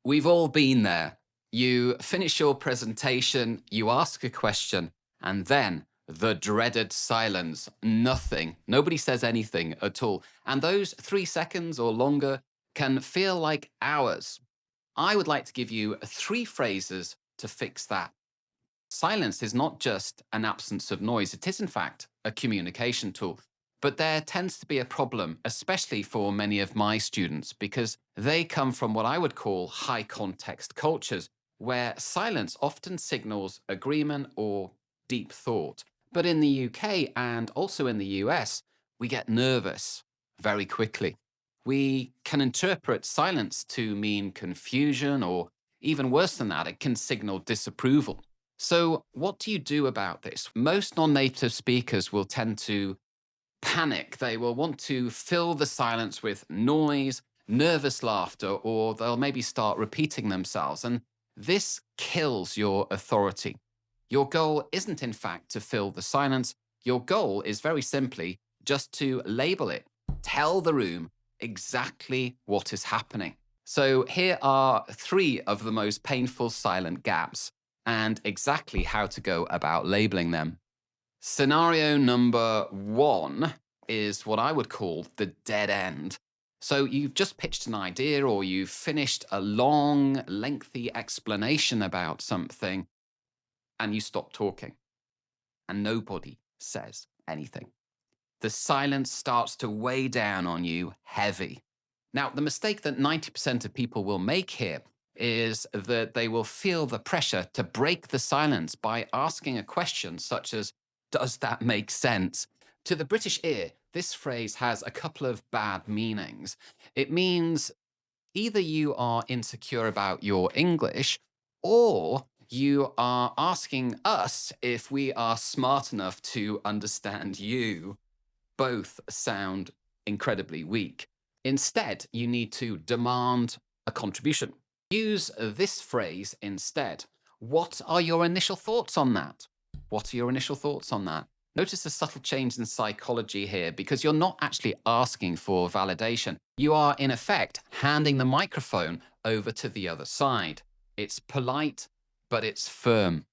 We've all been there. You finish your presentation, you ask a question, and then the dreaded silence. Nothing. Nobody says anything at all. And those 3 seconds or longer can feel like hours. I would like to give you three phrases to fix that. Silence is not just an absence of noise, it is, in fact, a communication tool. But there tends to be a problem, especially for many of my students, because they come from what I would call high context cultures, where silence often signals agreement or deep thought. But in the UK and also in the US, we get nervous very quickly. We can interpret silence to mean confusion, or even worse than that, it can signal disapproval. So, what do you do about this? Most non native speakers will tend to panic. They will want to fill the silence with noise, nervous laughter, or they'll maybe start repeating themselves. And this kills your authority. Your goal isn't, in fact, to fill the silence. Your goal is very simply just to label it, tell the room exactly what is happening. So, here are three of the most painful silent gaps and exactly how to go about labeling them. Scenario number one is what I would call the dead end. So you've just pitched an idea or you've finished a long, lengthy explanation about something and you stop talking and nobody says anything. The silence starts to weigh down on you heavy. Now, the mistake that 90% of people will make here is that they will feel the pressure to break the silence by asking a question such as, does that make sense? To the British ear, this phrase has a couple of bad meanings. It means either you are insecure about your English or you are asking us if we are smart enough to understand you. Both sound incredibly weak. Instead, you need to demand a contribution. Use this phrase instead. What are your initial thoughts on that? What are your initial thoughts on that? Notice the subtle change in psychology here because you're not actually asking for validation. You are, in effect, handing the microphone over to the other side. It's polite, but it's firm.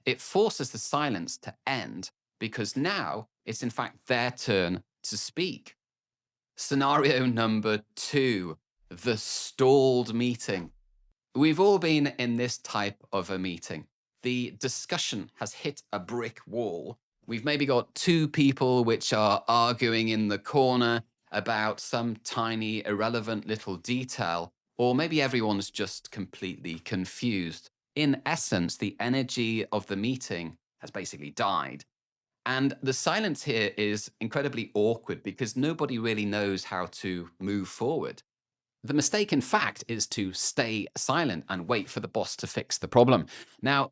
It forces the silence to end because now it's in fact their turn to speak. Scenario number two, the stalled meeting. We've all been in this type of a meeting. The discussion has hit a brick wall. We've maybe got two people which are arguing in the corner about some tiny, irrelevant little detail, or maybe everyone's just completely confused. In essence, the energy of the meeting has basically died. And the silence here is incredibly awkward because nobody really knows how to move forward. The mistake, in fact, is to stay silent and wait for the boss to fix the problem. Now,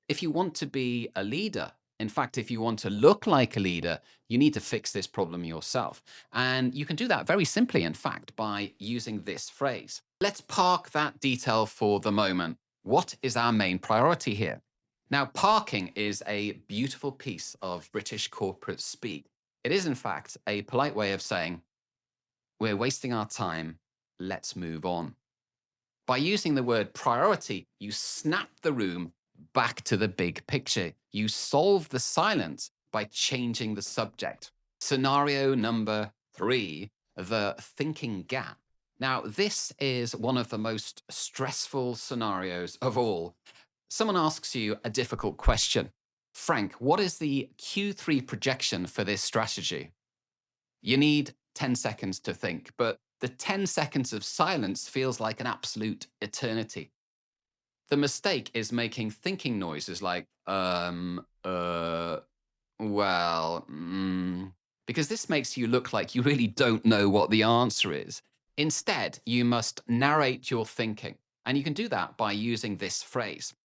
if you want to be a leader, in fact, if you want to look like a leader, you need to fix this problem yourself. And you can do that very simply, in fact, by using this phrase. Let's park that detail for the moment. What is our main priority here? Now, parking is a beautiful piece of British corporate speak. It is, in fact, a polite way of saying, we're wasting our time, let's move on. By using the word priority, you snap the room back to the big picture. You solve the silence by changing the subject. Scenario number three, the thinking gap. Now, this is one of the most stressful scenarios of all. Someone asks you a difficult question. Frank, what is the Q3 projection for this strategy? You need 10 seconds to think, but the 10 seconds of silence feels like an absolute eternity. The mistake is making thinking noises like, well, because this makes you look like you really don't know what the answer is. Instead, you must narrate your thinking, and you can do that by using this phrase.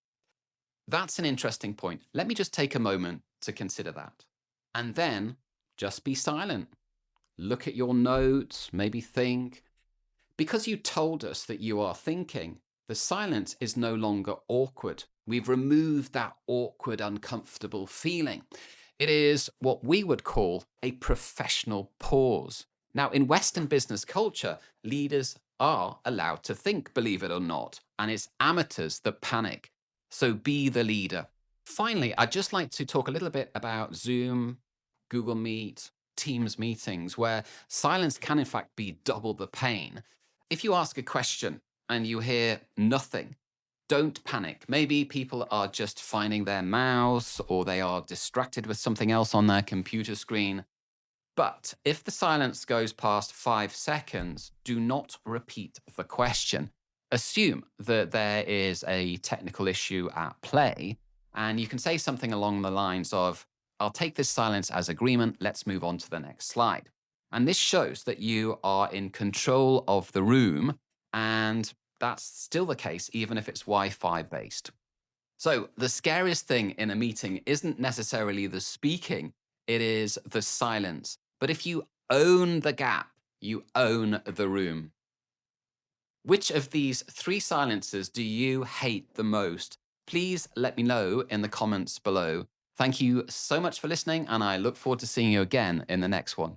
That's an interesting point. Let me just take a moment to consider that. And then just be silent. Look at your notes, maybe think. Because you told us that you are thinking, the silence is no longer awkward. We've removed that awkward, uncomfortable feeling. It is what we would call a professional pause. Now, in Western business culture, leaders are allowed to think, believe it or not, and it's amateurs that panic. So be the leader. Finally, I'd just like to talk a little bit about Zoom, Google Meet, Teams meetings, where silence can, in fact, be double the pain. If you ask a question and you hear nothing, don't panic. Maybe people are just finding their mouse or they are distracted with something else on their computer screen. But if the silence goes past 5 seconds, do not repeat the question. Assume that there is a technical issue at play, and you can say something along the lines of, I'll take this silence as agreement, let's move on to the next slide. And this shows that you are in control of the room, and that's still the case, even if it's Wi Fi based. So, the scariest thing in a meeting isn't necessarily the speaking, it is the silence. But if you own the gap, you own the room. Which of these three silences do you hate the most? Please let me know in the comments below. Thank you so much for listening, and I look forward to seeing you again in the next one.